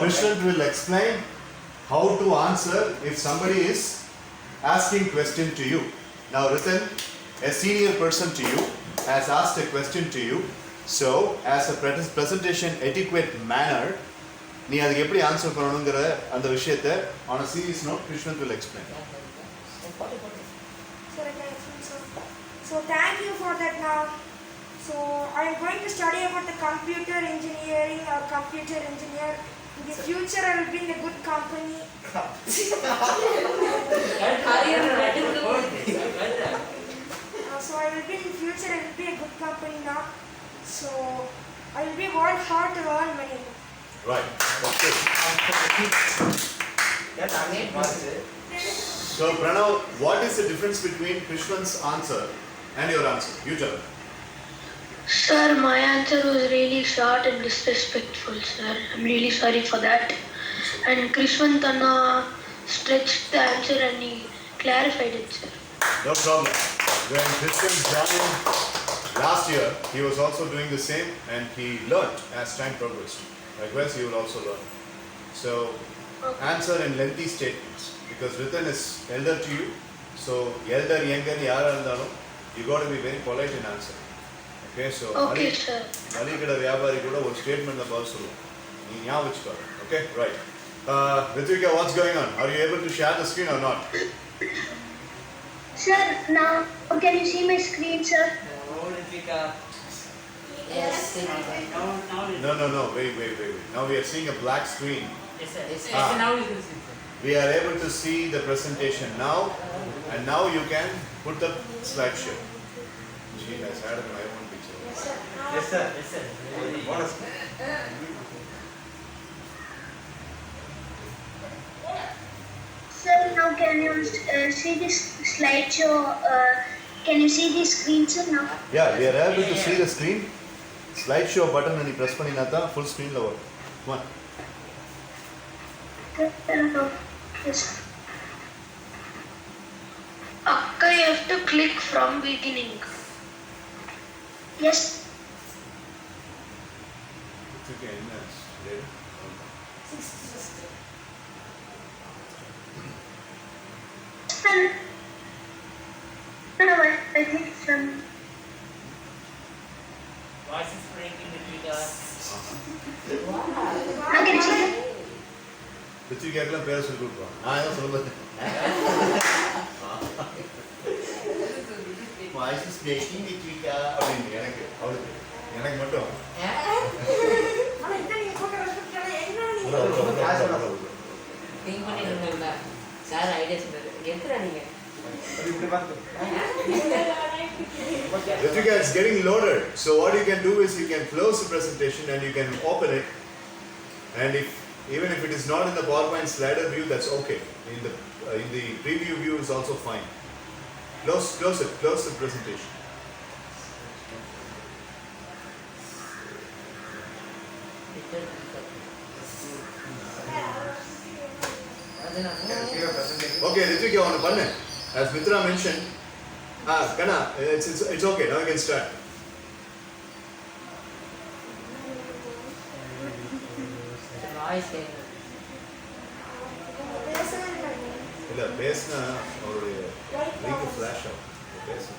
Krishnan will explain how to answer if somebody is asking question to you. Now Ritan, a senior person to you, has asked a question to you. So as a presentation etiquette manner, நீ அதுக்கு எப்படி answer பண்ணணுங்கிற அந்த விஷயத்தை on a serious note Krishnan will explain. So thank you for that now. So I am going to study about the computer engineering or computer engineer. In the future I will be in a good company. So I will be in future I will be a good company now. So I will be work hard to earn money. Right. Okay. So Pranav, what is the difference between Krishnan's answer and your answer? You tell me. Sir, my answer was really short and disrespectful, sir. I'm really sorry for that. And Krishwantanna stretched the answer and he clarified it, sir. No problem. When Krishnan joined last year, he was also doing the same and he learnt as time progressed. Likewise, he will also learn. So, answer in lengthy statements. Because Ritan is elder to you, so elder, younger, you got to be very polite in answering. Okay, so Okay, sir. Malikada Vyabari kuda one statement about solo. Okay, right. Ritvika, what's going on? Are you able to share the screen or not? Sir, now can you see my screen, sir? No, Ritvika. Yes. No. Wait. Now we are seeing a black screen. Yes, sir. Yes, Ah. now you can see, sir. We are able to see the presentation now, and now you can put the slideshow. She has had my own picture. Yes, sir. Now Yes, sir. Yes, sir. Sir, now can you see this slideshow? Can you see the screen, sir, now? Yeah, we are able to see the screen. Slideshow button and you press panninatha full screen la varum. Come on. Yes. Akka, you have to click from beginning. Yes. It's okay. Ready? No, I think from. Voice is breaking, Ritvika. Now can you see that? ரித்விகாக்கெல்லாம் பேர சொல்லி கொடுக்குறோம். நான் என்ன சொல்லுறது? Voice is breaking, Rithvika அப்படின்னு அவளுக்கு மட்டும் ஆனா இத நீங்க போட்ட ரெஸ்பெக்ட் என்ன நீங்க Think பண்ணி இருந்தீங்களா? சார் ஐடியா சொன்னாரு. எதுக்குடா நீங்க? Ritvika, it's getting loaded. So what you can do is you can close the presentation and you can open it. And even if it is not in the PowerPoint slider view, that's okay. In the preview view is also fine. Close the presentation. Okay, Ritvika, on pannu. As Mitra mentioned, Kana, it's okay. Now you can start. Voice கேக்குது. இல்ல பேசினா அவருடைய link flash ஆகும். பேசு.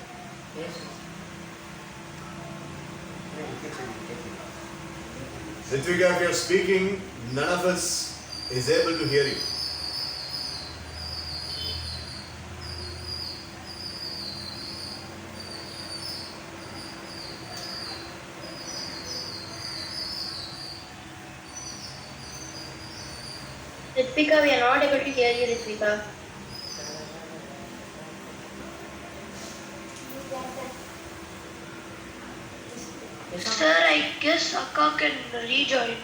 Yes. Ritvika, if you're speaking, none of us is able to hear you. Ritvika, we are not able to hear you, Ritvika. Sir, I guess Akka can rejoin.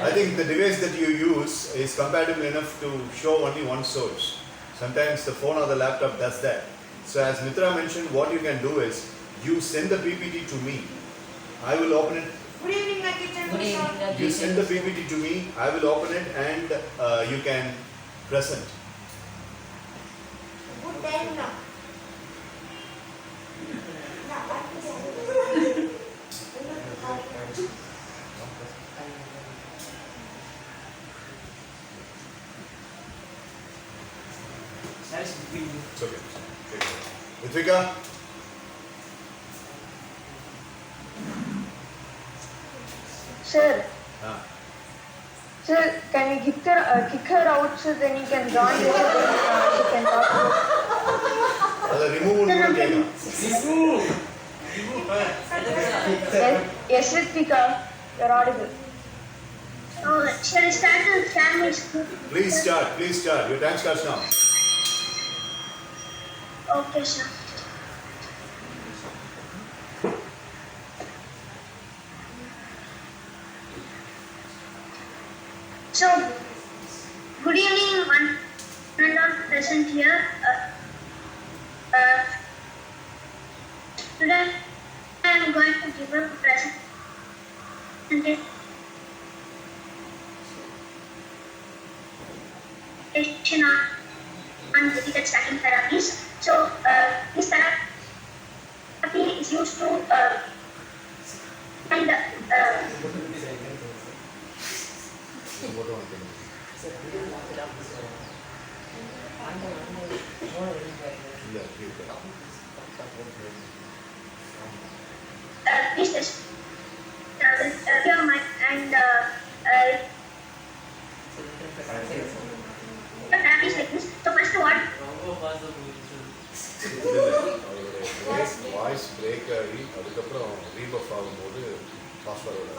I think the device that you use is compatible enough to show only one source. Sometimes the phone or the laptop does that. So as Mitra mentioned, what you can do is you send the PPT to me. I will open it. Good evening, Nakita. Good evening, Nakita. You send the PPT to me. I will open it and you can present. It's okay. Take it. Ritvika? Sir, Ah. sir, can you kick her out so then you can join the she can talk to அதை remove பண்ணிட்டேங்க. Yes, Ritvika, you're audible. Oh, shall I start the family school? Please start. Please start. Your time starts now. Okay, sir. So, good evening, one and all present here. Today, I am going to give a presentation on difficult stacking therapies. So, this therapy is used to and Photo on the- Yeah, you can. please just hear my and therapies like this. So first one, voice break ஆகி அதுக்கப்புறம் ரீபஃப் ஆகும்போது fast forward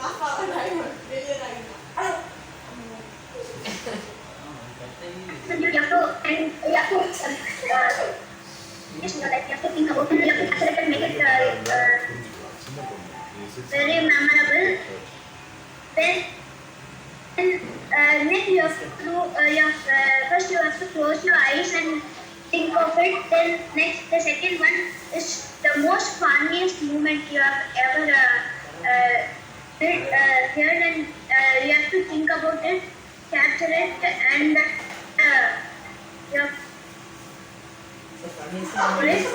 so you have to and you have to just know that you have to think about it. You have to select and make it புரிஞ்சுக்கலாம் சின்ன பொண்ணு very memorable. Then next you have to first you have to close your eyes and think of it. Then next the second one is the most funniest moment you have ever heard, and you have to think about it, capture it, and you have next one is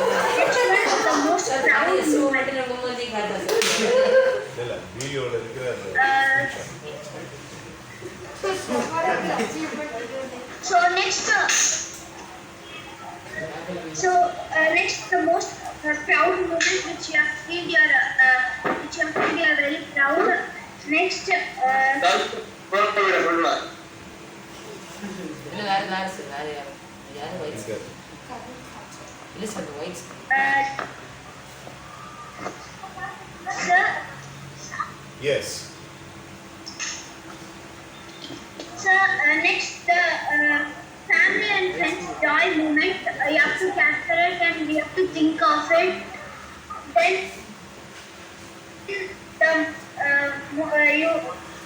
the most proud moment. இல்ல வீடியோல இருக்கிற அந்த So next, next the most proud moment which you have feel you are very proud. Next, sir, Yes. next the family and friends joy moment. You have to capture it and you have to think of it. Then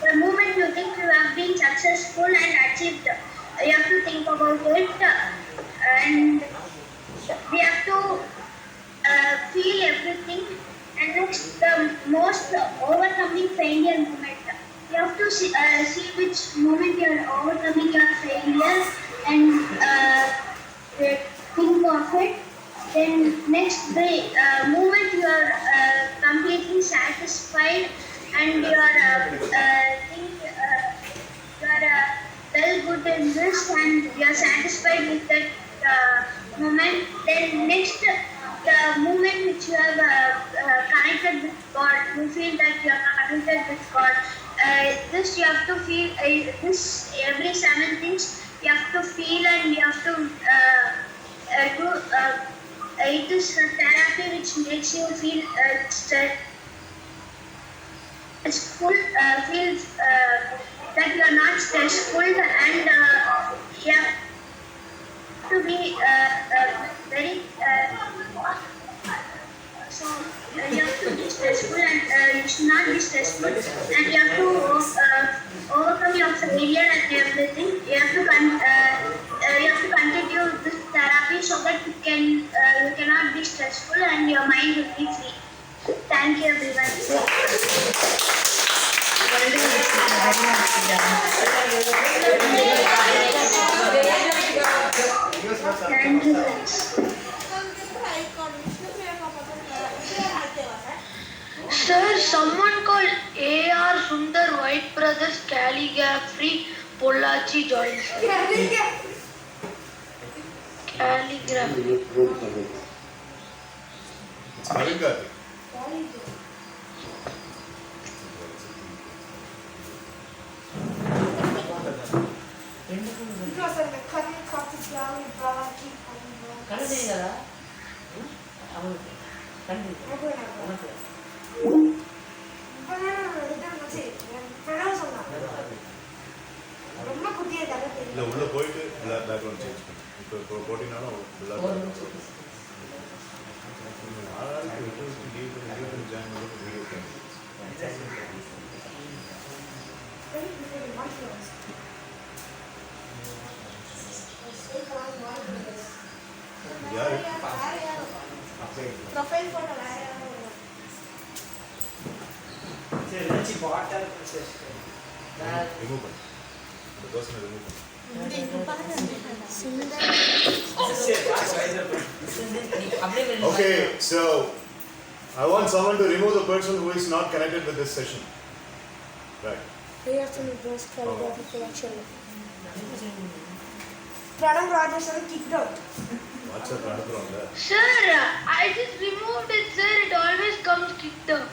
the moment you think you have been successful and achieved, you have to think about it, and we have to feel everything. And next, the most overcoming failure moment. You have to see which moment you are overcoming your failure and think of it. Then next, the moment you are completely satisfied and you are well good in this and you are satisfied with that moment. Then next, the moment which you have connected with God, you feel that you are connected with God. This you have to feel. This every 7 things you have to feel and you have to do. It is a therapy which makes you feel stressful. Feel that you are not stressful, and you have to be very. So you have to be stressful and you should not be stressful, and you have to overcome your failure and everything. You have to continue this therapy so that you cannot be stressful and your mind will be free. Thank you everyone. Thank you guys. Sir, someone called A.R. Sundar White Brothers Calligraphy Pollachi joined. Sir. Calligraphy. It's Malinga. Because of the cutting Kapitali Balaki கண்ணு தெரியுதா அவனுக்கு கண்ணு உனக்கு ரொம்ப குட்டியா தலை இல்ல தெரியும் உள்ள போயிட்டு பேக்ரவுண்ட் சேஞ்ச் பண்ணு. இப்போ போட்டினாலும் ஒரு நிமிஷம் ஆளாளுக்கு விட்டு விட்டு லீவ் பண்ணி ஜாயின் பண்ணி வீடியோ கேம். யாரு? ப்ரொஃபைல் போட்டோ வேற யாரோ ரிமூவ் பண்ணு. அந்த பர்சனை ரிமூவ் பண்ணு. அப்படியே Okay, so I want someone to remove the person who is not connected with this session. Right. Pranam Rajasan kicked out. What's up, Ranapuranga? Sir, I just removed it, sir. It always comes kicked up.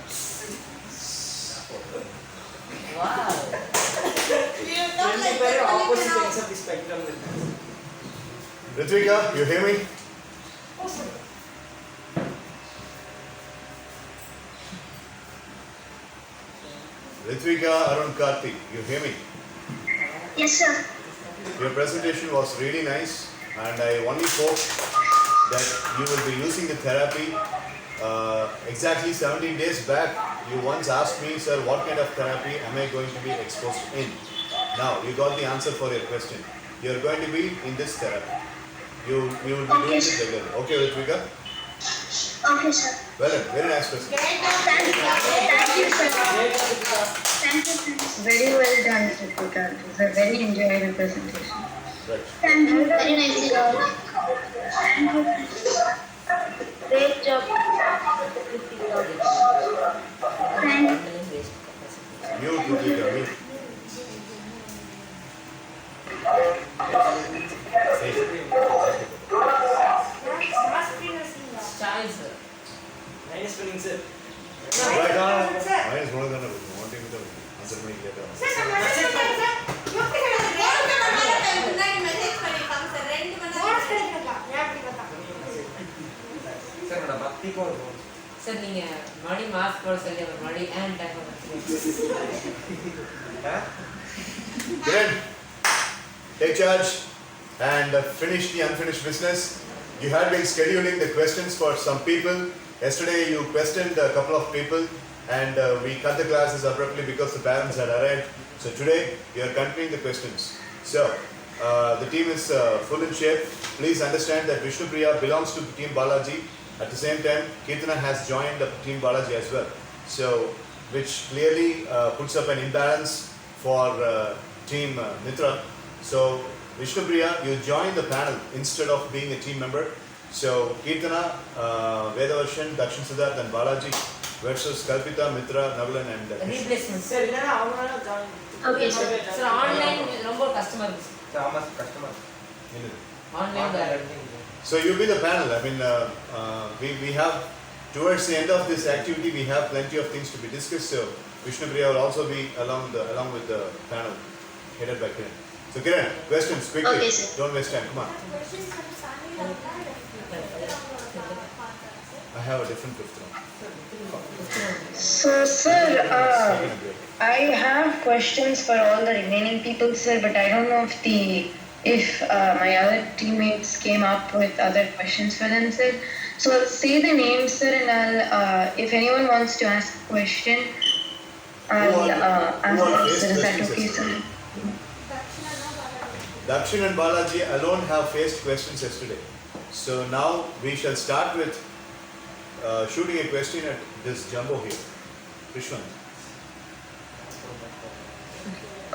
Wow. opposite ends of the spectrum. Ritvika, you hear me? Awesome. Ritvika Arun Karthik, you hear me? Yes, sir. Your presentation was really nice, and I only hope that you will be using the therapy. Exactly 17 days back, you once asked me, sir, what kind of therapy am I going to be exposed in? Now, you got the answer for your question. You are going to be in this therapy. You will be doing this regularly. Okay, Ritvika? Okay, sir. Well done. Very nice question. Thank you, sir. Thank you, sir. Very well done, Ritvika. It was a very enjoyable presentation. Right. Thank you. Very nice job. Thank you. Great job. Thank you. Mute, Ritvika, mute. Hey. Child, sir. Nice spelling, sir. Right now, Sir. mine is more than a wanting to answer me later. Sir, some message பண்ணுங்க sir. எப்படி bonus கிடைக்கல. எப்படி பார்த்தா? Sir, நான் பக்தி போறோம். Sir நீங்க மறுபடியும் மாஸ்க் போட சொல்லி அவர் மறுபடியும் hand take Kiran, take charge and finish the unfinished business. You had been scheduling the questions for some people. Yesterday you questioned a couple of people and we cut the classes abruptly because the parents had arrived. So today you are continuing the questions. So the team is full in shape. Please understand that Vishnu Priya belongs to Team Balaji. At the same time, Kirtana has joined the Team Balaji as well. So which clearly puts up an imbalance for Team Mitra. So Vishnu Priya, you joined the panel instead of being a team member. So Kirtana, Vedavarshan, Dakshin Siddharth and Balaji versus Kalpita, Mitra, Navalan and Krishna. Replacement Sir, இல்லைன்னா அவங்களால join. Okay, sir. Sir online ரொம்ப கஷ்டமா இருக்கு Sir, ஆமா, customer. Online So you be the panel. I mean, we have towards the end of this activity, we have plenty of things to be discussed. So Vishnu Priya will also be along with the panel headed by Kiran. So Kiran, questions quickly. Okay, sir. Don't waste time. Come on. I have a different fifth round. So, sir, Taking a break. I have questions for all the remaining people, sir, but I don't know if my other teammates came up with other questions for them, sir. So I'll say the names, sir, and I'll if anyone wants to ask a question, I'll ask them, sir. Is that okay, sir? Dakshin and Balaji alone have faced questions yesterday. So now we shall start with shooting a question at this jumbo here. Krishwan.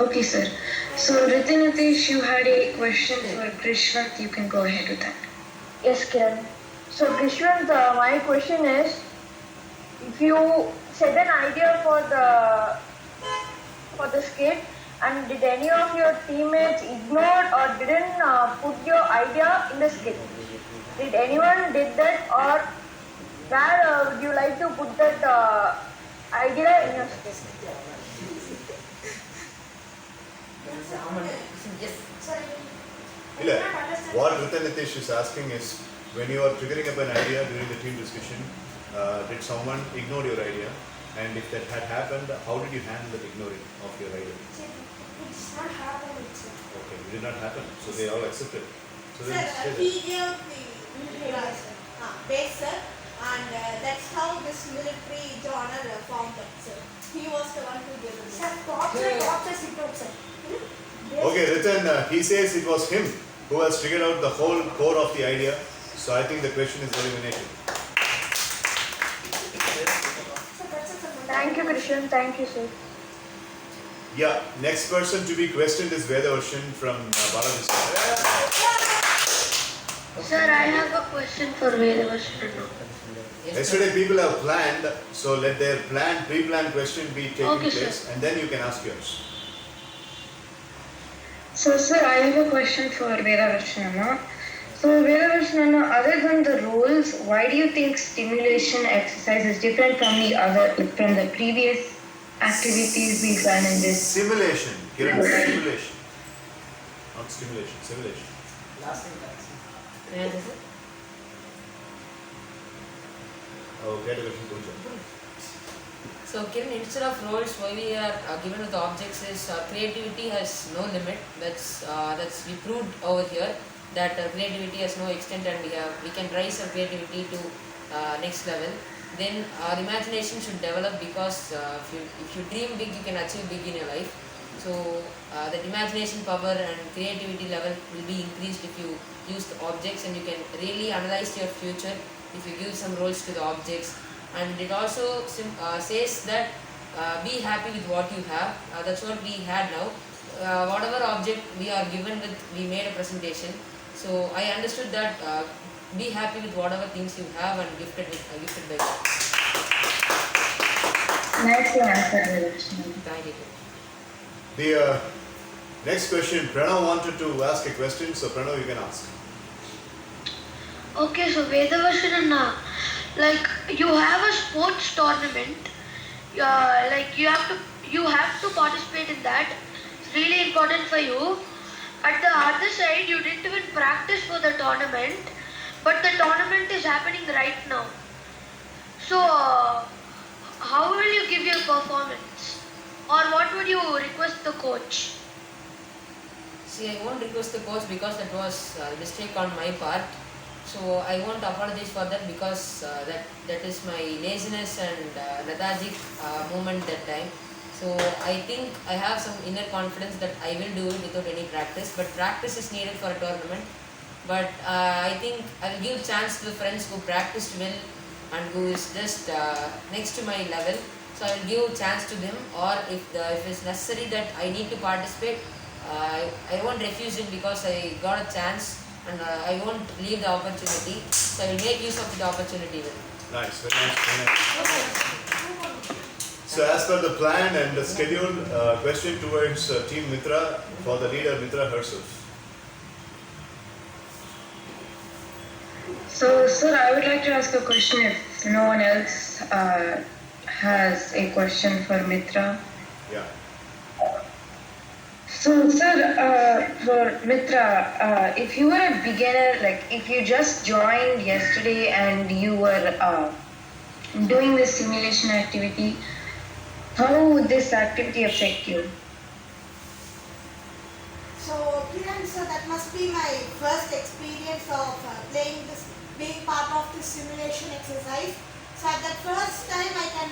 Okay, sir. So Ritinitesh, you had a question for Krishwant. You can go ahead with that. Yes, Kiran. So, Krishwant, my question is, if you said an idea for the skit, and did any of your teammates ignore or didn't put your idea in the skit? Did anyone did that, or where would you like to put that idea in your skit? Yes. Sorry. Ila, what Ritan Nitesh is asking is, when you are triggering up an idea during the team discussion, did someone ignore your idea? And if that had happened, how did you handle the ignoring of your idea? It's not happening. Okay, it did not happen, so they all accepted. So Sir, then say he that. gave the base, sir, and that's how this military genre found up, sir. He was the one who gave the base. Sir, torture sit out, sir. Okay, Ritan, he says it was him who has triggered out the whole core of the idea. So I think the question is eliminated. Thank you, Krishan. Thank you, sir. Yeah, next person to be questioned is Vedavarshan from Balaji. Sir, I have a question for Vedavarshan. Yes, Yesterday people have planned, so let their pre-planned question be taking Okay, place, sir. and then you can ask yours. So, sir, I have a question for Vedavarshana. So, Vedavarshana, other than the roles, why do you think stimulation exercise is different from the previous activities we've done in this? Simulation, Kiran, simulation. Not stimulation, simulation. Last thing, guys. May I answer, sir? Oh, Vedavarshan Punja. So, Kiran, instead of roles, why we are given with the objects is creativity has no limit. That's we proved over here that creativity has no extent, and we can raise our creativity to next level. Then our imagination should develop, because if you dream big, you can achieve big in your life. So that imagination power and creativity level will be increased if you use the objects, and you can really analyze your future if you give some roles to the objects. And it also says that be happy with what you have. That's what we had now. Whatever object we are given with, we made a presentation. So I understood that be happy with whatever things you have and gifted by God. Nice answer, Vedavarshana. Thank you. The next question, Pranav wanted to ask a question, so Pranav, you can ask. Okay, so Vedavarshana, like you have a sports tournament, like you have to participate in that. It's really important for you. At the other side, you didn't even practice for the tournament, but the tournament is happening right now. So, how will you give your performance? Or what would you request the coach? See, I won't request the coach because that was a mistake on my part. So I won't apologize for that, because that is my laziness and lethargic moment that time. So I think I have some inner confidence that I will do it without any practice. But practice is needed for a tournament. But I think I will give chance to the friends who practiced well and who is just next to my level. So I will give chance to them. Or if it's necessary that I need to participate, I won't refuse it, because I got a chance. And I won't leave the opportunity, so I will make use of the opportunity. Nice, very nice, very nice. So as per the plan and the schedule, question towards Team Mitra for the leader Mitra herself. So, sir, I would like to ask a question if no one else has a question for Mitra. Yeah. So, sir, for Mitra, if you were a beginner, like if you just joined yesterday and you were doing this simulation activity, how would this activity affect you? So, Kiran, so that must be my first experience of playing this, being part of this simulation exercise. So at that first time, I can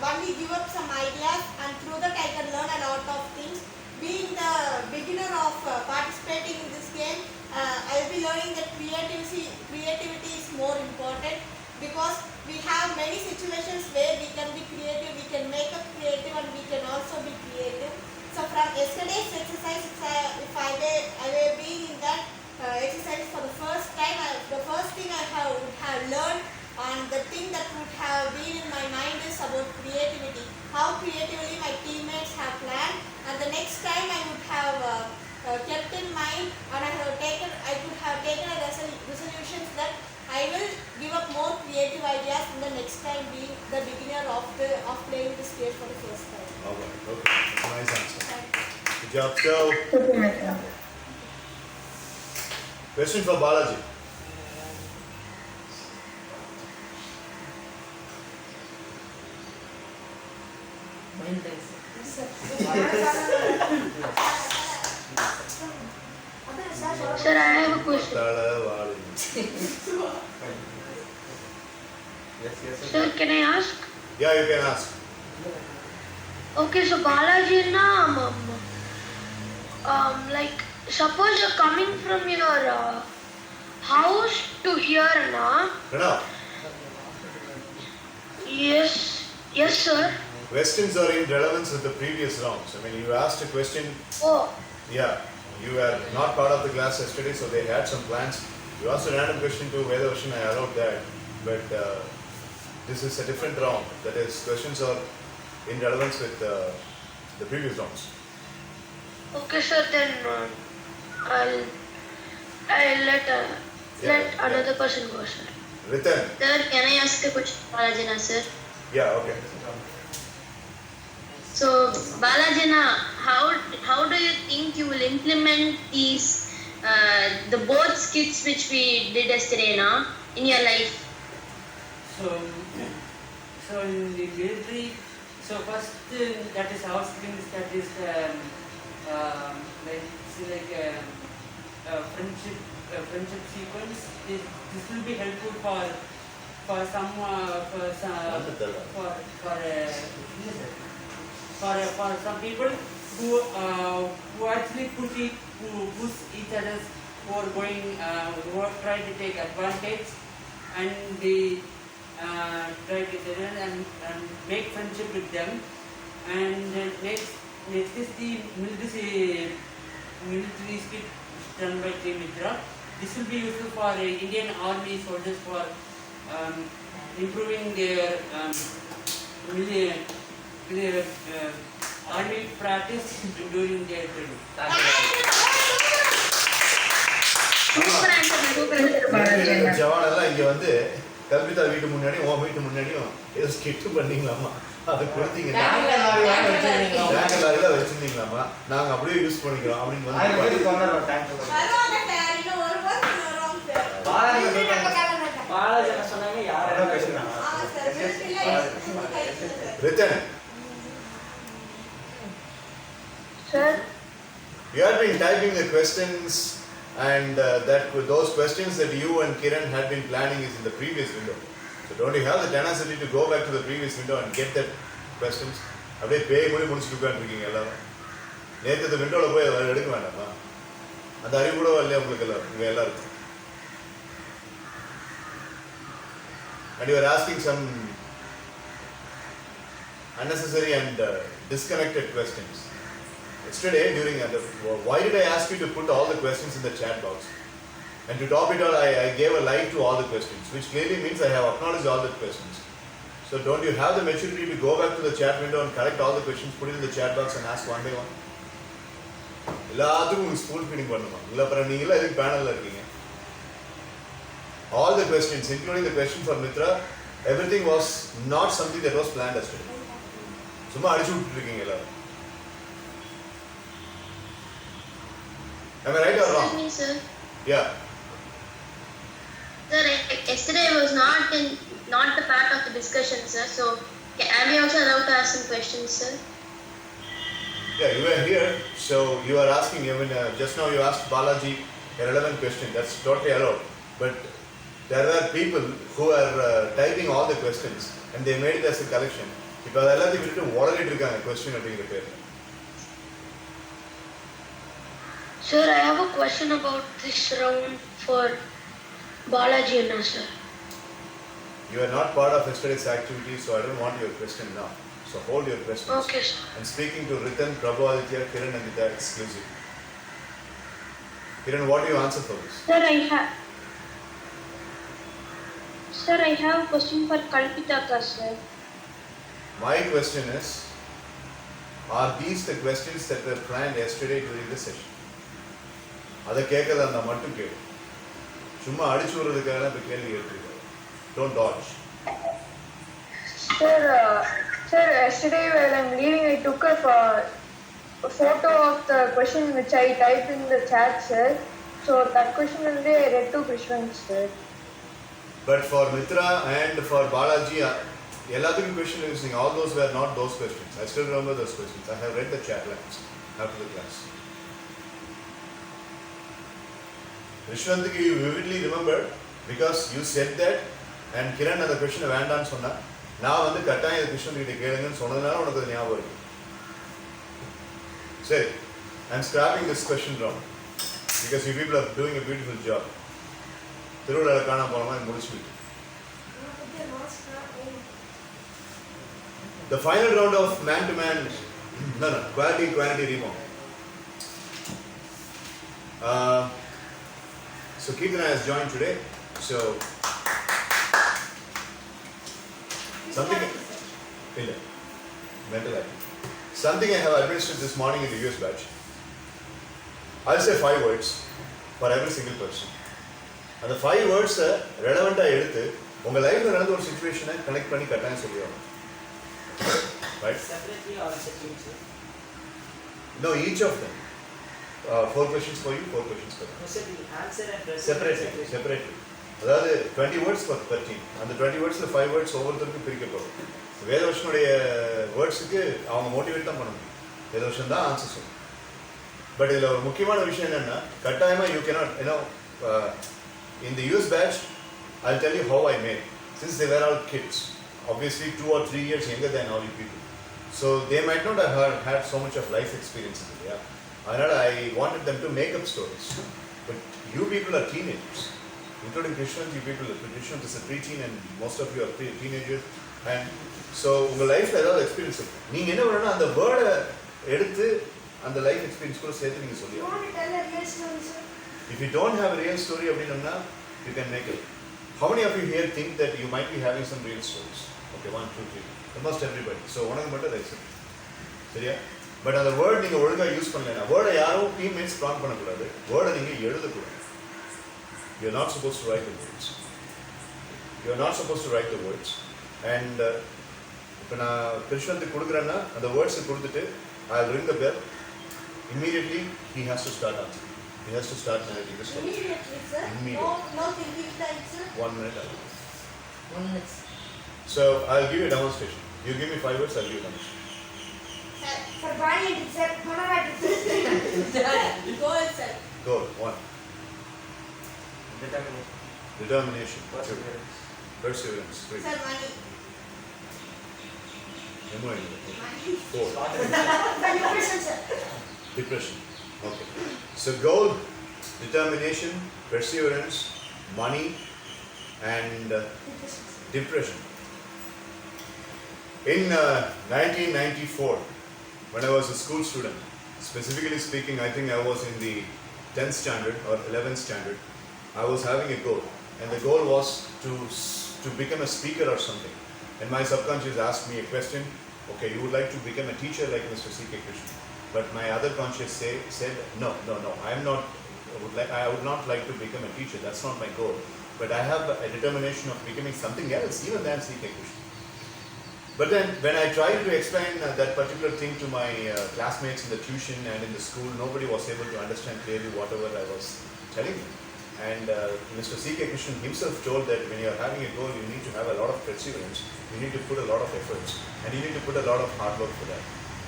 only give up some ideas, and through that I can learn a lot of things. Being the beginner of participating in this game, I will be learning that creativity is more important, because we have many situations where we can be creative, we can make up creative, and we can also be creative. So from yesterday's exercise, if I were being in that exercise for the first time, the first thing would have learned, and the thing that would have been in my mind is about creativity. Okay, nice answer. Good job. So, Okay, Mitra. question for Balaji. Mine thanks. Sir, I have a question. Talavalu. Yes, yes, Sir, can I ask? Yeah, you can ask. Okay, so Balaji na like suppose you're coming from your house to here na. Pranav, Yes, yes sir. questions are in relevance with the previous rounds. I mean, you asked a question. Oh, Yeah, you were not part of the class yesterday, so they had some plans. You asked a random question to Vedavashan, I allowed that. But this is a different round. That is, questions are in relevance with the previous rounds. okay sir. Then I'll let another person go, sir. Ritan. Sir, can I ask a question, Balajana, sir? Yeah, okay. So, Balajana, how do you think you will implement these the both skits which we did yesterday now in your life? So in the military, so first that is our skills, that is friendship sequence. This will be helpful for some for some people who actually push each other's, who are going who are trying to take advantage, and they try to and make friendship with them. And next is the military skit done by K. Mitra. This will be useful for Indian Army soldiers for improving their army practice during their training. Super answer, super answer. Balaji. ஜவான் எல்லாம் இங்க வந்து கல்விதா வீட்டு முன்னாடி உன் வீட்டு முன்னாடியும் ஏதோ skid பண்ணீங்களாமா அதை கொடுத்தீங்க டேங்கர் லாரில வச்சிருந்தீங்களாமா நாங்க அப்படியே யூஸ் பண்ணிக்கிறோம் அப்படின்னு வந்து பரவாயில்ல, ஒரு வருஷம் வரும் சார். பாலாஜன சொன்னாங்க யாரோ பேசுறாங்க. ஆமா sir, மிலிட்டரியில ரித்தன், Sir, you have been typing the questions, and those questions that you and Kiran had been planning is in the previous window. So don't you have the tenacity to go back to the previous window and get that questions? அப்படியே பேய் மொழி முடிச்சுட்டு உட்காந்துருக்கீங்க எல்லாரும். நேற்று இந்த விண்டோவில் போய் அதை எடுக்க வேண்டாமா? அந்த அறிவு கூட இல்லையா உங்களுக்கு எல்லாரும், இவங்க எல்லாருக்கும்? And you are asking some unnecessary and disconnected questions. Yesterday, why did I ask you to put all the questions in the chat box? And to top it all, I gave a like to all the questions, which clearly means I have acknowledged all the questions. So don't you have the maturity to go back to the chat window and collect all the questions, put it in the chat box and ask one by one? எல்லாத்துக்கும் உங்களுக்கு school feeding பண்ணுமா? இல்லை அப்புறம் நீங்களே எதுக்கு பேனலில் இருக்கீங்க? All the questions, including the question for Mitra, everything was not something that was planned yesterday. சும்மா அடிச்சு விட்டுருக்கீங்க எல்லாரும். Am I right or wrong? Excuse me, sir. Yeah. Sir, yesterday was not the part of the discussion, sir. So, am I also allowed to ask some questions, sir? Yeah, you were here, so you are asking, even just now you asked Balaji a relevant question, that's totally allowed. But there were people who are typing all the questions and they made it as a collection. இப்போ அது எல்லாத்தையும் விட்டுட்டு ஓடலிட்டு இருக்காங்க question அப்படிங்கிற பேர். sir, I have a question about this round for Balaji Anna, sir. You are not part of yesterday's activity, so I don't want your question now. So hold your questions. Okay, sir. I'm speaking to Ritan, Prabhu Aditya, Kiran and Nita exclusive. Kiran, what do you answer for this? Sir, I have a question for Kalpitaka, sir. My question is, are these the questions that were planned yesterday during the session? அதை கேட்கறதா இருந்தால் மட்டும் கேளு. சும்மா அடிச்சு விடுறதுக்காக இப்போ கேள்வி கேட்டுருக்காரு. Don't dodge. Sir, Sir, yesterday while I'm leaving, I took a photo of the question which I typed in the chat, sir. So that question only I read to Krishwan, sir. But for Mitra and for Balaji, எல்லாத்துக்கும் question using all those were not those questions. I still remember those questions. I have read the chat lines after the class. Rishwanthiki, you vividly remember because you said that and Kiran அந்த question வேண்டாம்னு சொன்னா நான் வந்து கட்டாயம் இந்த question கிட்ட கேளுங்கன்னு சொன்னதுனால உனக்கு அது ஞாபகம் இருக்கு. சரி, I'm scrapping this question round because you people are doing a beautiful job. திருவிழாவில் காண போன மாதிரி முடிச்சுட்டு. The final round of man-to-man, quality rebound. So Keerthana has joined today. So something mental activity. Something I have administered this morning in the US batch. I'll say 5 words for every single person. And the 5 words relevant எடுத்து உங்க லைஃப்ல நடந்த ஒரு சிச்சுவேஷனை connect பண்ணி கட்டாயம் சொல்லுவாங்க. Right? Separately or separately? No, each of them. 4 questions for you, 4 questions for them. No, sir, the answer and present. Separately. அதாவது 20 words for 13. அந்த 20 wordsல 5 words ஒவ்வொருத்தருக்கும் பிரிக்கப்படும். வேதவர்ஷனுடைய வேர்ட்ஸுக்கு அவங்க மோட்டிவேட் தான் பண்ண முடியும். வேதவர்ஷன் தான் ஆன்சர் சொல்லும். பட் இதில் ஒரு முக்கியமான விஷயம் என்னன்னா கட்டாயமாக you cannot in the US batch, I'll tell you how I made. Since they were all kids, obviously 2 or 3 years younger than all you people. So they might not have had so much of life experience in India. I wanted them to make up stories. But you people are teenagers, including Krishnan, you people, Krishnan is a preteen and most of you are teenagers. And so உங்கள் லைஃப்பில் ஏதாவது experience இருக்கும். நீங்கள் என்ன பண்ணணும்னா அந்த வேர்டை எடுத்து அந்த லைஃப் எக்ஸ்பீரியன்ஸ் கூட சேர்த்து நீங்கள் You want to tell a real story, sir? If you don't have a real story, you can make it. How many of you here think that you might be having some real stories? Okay, 1, 2, 3. Almost everybody. So one of them better accept. சரியா? But அந்த word நீங்கள் ஒழுங்காக use பண்ணலைன்னா வேர்டை யாரும் teammates prong பண்ணக்கூடாது. வேர்டை நீங்கள் எழுதக்கூடாது. You're not supposed to write the words. You're not supposed to write the words. And இப்போ நான் கிருஷ்ணத்துக்கு கொடுக்குறேன்னா அந்த வேர்ட்ஸை கொடுத்துட்டு I'll ring the bell. Immediately he has to start answering. He has to start narrating the story. Immediately, sir. Immediately. No thinking time, sir. 1 minute. 1 minute. So I'll give you a demonstration. You give me 5 words, I'll give you a demonstration. For Bani, it's a Gunarat. Go ahead, sir. Go. 1. Determination. Determination. 2. Perseverance. Perseverance. 3. Sir, money. Memory. Money. 4. Depression, sir. Depression. Okay. So goal, determination, perseverance, money, and depression. In 1994, when I was a school student, specifically speaking, I think I was in the 10th standard or 11th standard, I was having a goal. And the goal was to become a speaker or something. And my subconscious asked me a question, okay, you would like to become a teacher like Mr. C.K. Krishnan. But my other conscious said, no, I would not like to become a teacher, that's not my goal. But I have a determination of becoming something else, even than C.K. Krishnan. But then when I tried to explain that particular thing to my classmates in the tuition and in the school, nobody was able to understand clearly whatever I was telling them. And Mr. C.K. Krishnan himself told that when you are having a goal, you need to have a lot of perseverance, you need to put a lot of efforts, and you need to put a lot of hard work for that.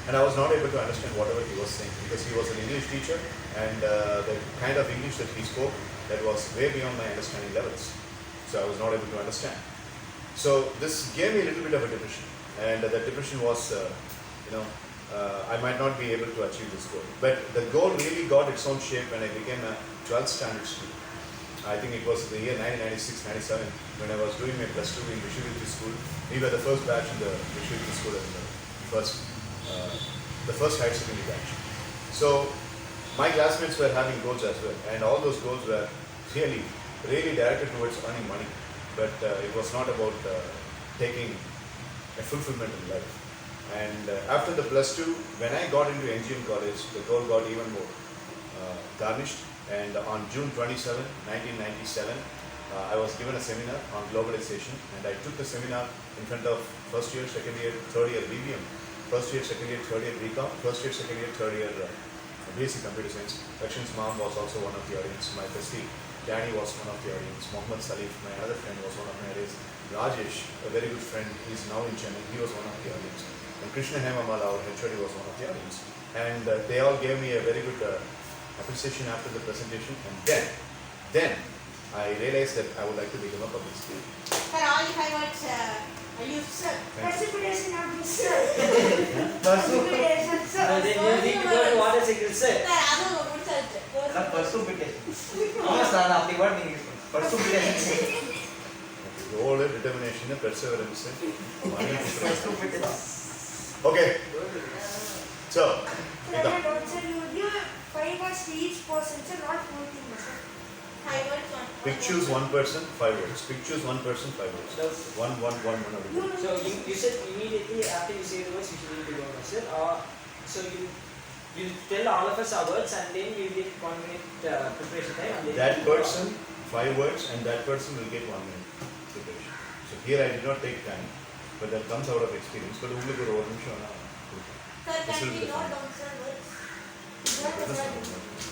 And I was not able to understand whatever he was saying because he was an English teacher and the kind of English that he spoke, that was way beyond my understanding levels. So I was not able to understand. So this gave me a little bit of a depression, and that depression was, I might not be able to achieve this goal. But the goal really got its own shape when I became a 12th standard student. I think it was the year 1996-97 when I was doing my +2 in Vishwavidya school. We were the first batch in the Vishwavidya school and the first higher secondary batch. So my classmates were having goals as well, and all those goals were really directed towards earning money. But it was not about taking a fulfillment in life. And after the +2, when I got into NGM college, the goal got even more garnished. And on June 27, 1997, I was given a seminar on globalization, and I took the seminar in front of first year, second year, third year BBM, first year, second year, third year BCom, first year, second year, third year BSc Computer Science. Dakshin's mom was also one of the audience. My bestie Danny was one of the audience. Mohammed Salif, my other friend, was one of my audience. Rajesh, a very good friend, he's now in Chennai, he was one of the audience. And Krishna Hemamala, our HOD, was one of the audience. And they all gave me a very good appreciation after the presentation. And then I realized that I would like to become a public speaker. For all 5 words, I use sir. Precipitation of the sir. Pursue. Precipitation, sir. Then you need to go to water cycle, sir. Sir, அதுவும் முடிச்சாச்சு. Precipitation. ஆமா sir அப்படி word நீங்க use பண்ணுங்க. Precipitation. Goal, determination, perseverance, money. Okay. So, Sir, you give 5 words to each person, sir, not 4 things, sir. 5 words, one. pick choose one person, 5 words. Pick choose one person, 5 words. One. So you said immediately after you say the words you should need to go, sir. So you tell all of us our words and then we get 1 minute preparation time. And then That person, 5 words, and that person will get 1 minute preparation. So here I did not take time, but that comes out of experience. But only for 1 minute. Sir, This can will be we the note fun. down, sir, words? That is right.